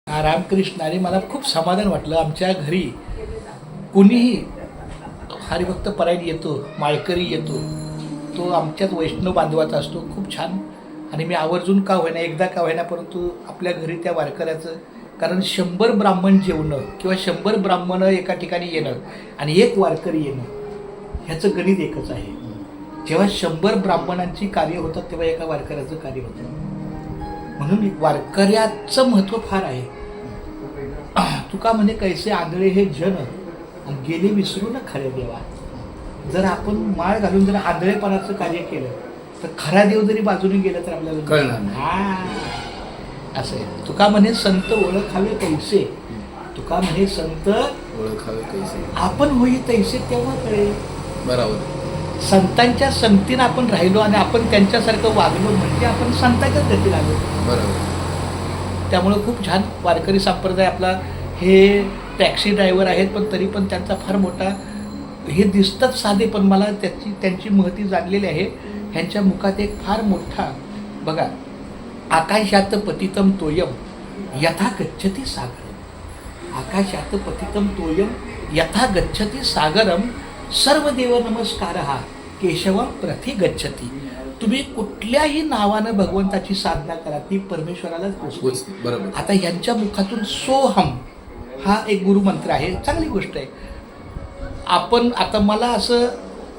रामकृष्ण आणि मला खूप समाधान वाटलं. आमच्या घरी कुणीही हरिभक्त परायण येतो, माळकरी येतो, तो आमच्याच वैष्णव बांधवाचा असतो. खूप छान. आणि मी आवर्जून का होईना, एकदा का होईना, परंतु आपल्या घरी त्या वारकऱ्याचं, कारण 100 ब्राह्मण जेवणं किंवा 100 ब्राह्मण एका ठिकाणी येणं आणि एक वारकरी येणं ह्याचं गणित एकच आहे. जेव्हा 100 ब्राह्मणांची कार्य होतात तेव्हा एका वारकऱ्याचं कार्य होतं. म्हणून वारकऱ्याचं महत्त्व फार आहे. तुका म्हणे कैसे आंधळे हे जन गेले विसरून खरे देवा. जर आपण माळ घालून जर आंधळेपणाचं कार्य केलं तर खरा देव जरी बाजूने गेलं तर आपल्याला कळणार नाही. हा असं आहे. तुका म्हणे संत ओळखावे कैसे, तुका म्हणे संत ओळखावे कैसे, आपण होई तैसे तेव्हा कळेल. बरोबर. संतांच्या संगतीनं आपण राहिलो आणि आपण त्यांच्यासारखं वागलो म्हणजे आपण संतांच्याच गतीला आलो. बरोबर. त्यामुळं खूप छान वारकरी संप्रदाय आपला. हे टॅक्सी ड्रायव्हर आहेत पण तरी पण त्यांचा फार मोठा, हे दिसतात साधे पण मला त्यांची महती जाणलेली आहे. ह्यांच्या मुखात एक फार मोठा बघा, आकाशात पतितम तोयम यथा गच्छति सागरम, आकाशात पतितम तोयम यथा गच्छति सागरम सर्व देव नमस्कार हा केशवम प्रति गच्छती. तुम्ही कुठल्याही नावानं भगवंताची साधना करा ती परमेश्वरालाच पोचते. बरोबर. आता यांच्या मुखातून सोहम हा एक गुरुमंत्र आहे. चांगली गोष्ट आहे. आपण आता मला असं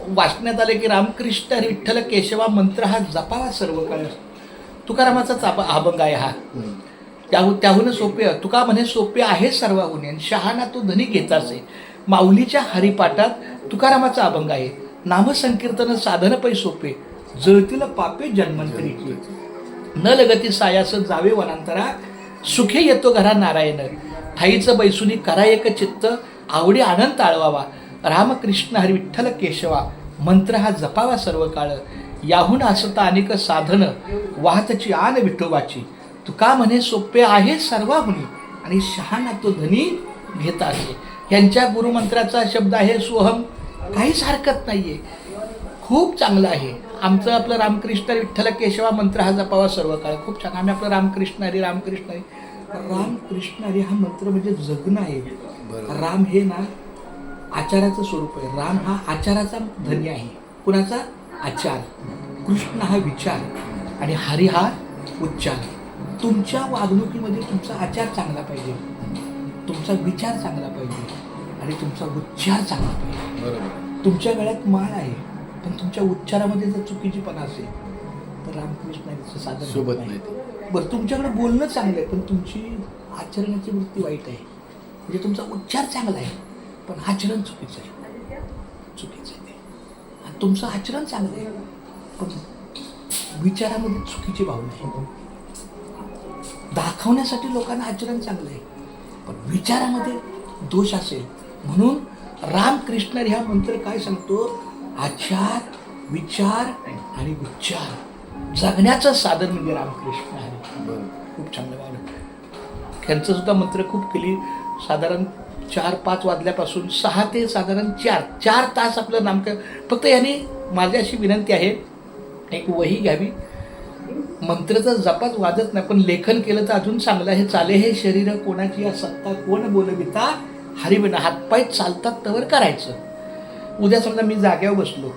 वाचण्यात आलं की रामकृष्ण हरी विठ्ठल केशवा मंत्र हा जपावा सर्व काळ. तुकारामाचाच अभंग आहे हा. त्याहून सोपे तुका म्हणे सोपे आहे सर्वाहून शहाणा तो धनी घेताचे. माऊलीच्या हरिपाठात तुकारामाचा अभंग आहे. नामसंकीर्तन साधन पै सोपे जळतील पापे जन्मंतरीची. न लगती सायास जावे वनांतरा सुखे येतो घरा नारायण. ठाईचं बैसुनी करा एक चित्त आवडी आनंद आळवावा. रामकृष्ण हरी विठ्ठल केशवा मंत्र हा जपावा सर्व काळ. याहून असता अनेक साधन वाहतची आन विठोबाची. तुका म्हणे सोपे आहे सर्वाहुनी आणि शहाणा तो धनी घेता असे. यांच्या गुरुमंत्राचा शब्द आहे सोहम. काहीच हरकत नाहीये, खूप चांगलं आहे. आमचं आपलं रामकृष्ण विठ्ठल केशवा मंत्र हा जपावा सर्व काळ. खूप छान. आम्ही आपलं रामकृष्ण हरी रामकृष्ण हरी रामकृष्ण हरी हा मंत्र म्हणजे जगणं आहे. राम हे ना आचाराचं स्वरूप आहे. राम हा आचाराचा धनी आहे. कुणाचा आचार. कृष्ण हा विचार आणि हरी हा उच्चार. तुमच्या वागणुकीमध्ये तुमचा आचार चांगला पाहिजे, तुमचा विचार चांगला पाहिजे आणि तुमचा उच्चार चांगला पाहिजे. बरोबर. तुमच्या गळ्यात माळ आहे पण तुमच्या उच्चारामध्ये जर चुकीचीपणा असेल तर रामकृष्णाचं साधन सोबत नाही. नाही. बरं, तुमच्याकडे बोलणं चांगलं आहे पण तुमची आचरणाची वृत्ती वाईट आहे. म्हणजे तुमचा उच्चार चांगला आहे पण आचरण चुकीचं आहे. चुकीचं आहे ते. आणि तुमचं आचरण चांगलं आहे पण विचारामध्ये चुकीची भावना आहे. दाखवण्यासाठी लोकांना आचरण चांगलं आहे पण विचारामध्ये दोष असेल. म्हणून रामकृष्ण ह्या मंत्र काय सांगतो, आचार विचार आणि उच्चार जगण्याचं साधन म्हणजे रामकृष्ण आहे. खूप चांगलं वाटलं. त्यांचं सुद्धा मंत्र खूप केली. साधारण 4-5 वाजल्यापासून 6 ते साधारण 4 तास आपलं नामकरण. फक्त याने माझी अशी विनंती आहे, एक वही घ्यावी. मंत्र तर जपात वाजत नाही पण लेखन केलं तर अजून चांगलं. हे चाले हे शरीर कोणाची या सत्ता कोण बोलविता हरिविना. हातपाय चालतात तवर करायचं. उद्या समजा मी जाग्यावर बसलो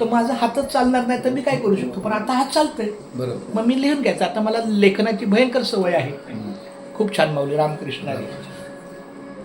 तर माझा हातच चालणार नाही तर मी काय करू शकतो, पण आता हात चालतंय. बरोबर. मग मी लिहून घ्यायचं. आता मला लेखनाची भयंकर सवय आहे. खूप छान माऊली रामकृष्ण.